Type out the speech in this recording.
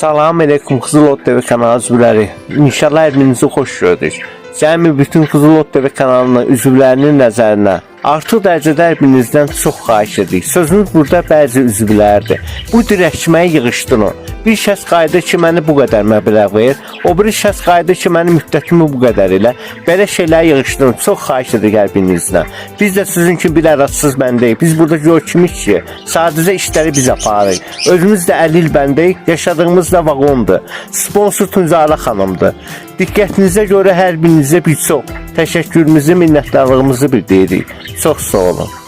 Salam aleyküm Qızılot TV kanalı üzvləri. İnşallah evinizi xoş gördük. Cəmi bütün Qızılot TV kanalının üzvlərinin nəzərinə artıq dərəcədə evinizdən çox xahiş edirik. Sözümüz burada bəzi üzvlərdir. Bu dirəkməyi yığışdırın. Bir şəxs qayıdır ki, məni bu qədər məbləğ ver, o bir şəxs qayıdır ki, mənim müddətimi bu qədər elə. Belə şeyləri yığışdırın. Çox xahiş edirik evinizdən. Biz də sizin kimi bir ərazsız bəndəyik. Biz burada görkümük ki, sadəcə işləri biz aparırıq. Özümüz də 50 il bəndəyik. Yaşadığımız da vaqondur. Sponsor Tunzala xanımdır. Diqqətinizə görə hər birinizə bir çox təşəkkürümüzü, minnətdarlığımızı bildiririk. Çox sağ olun.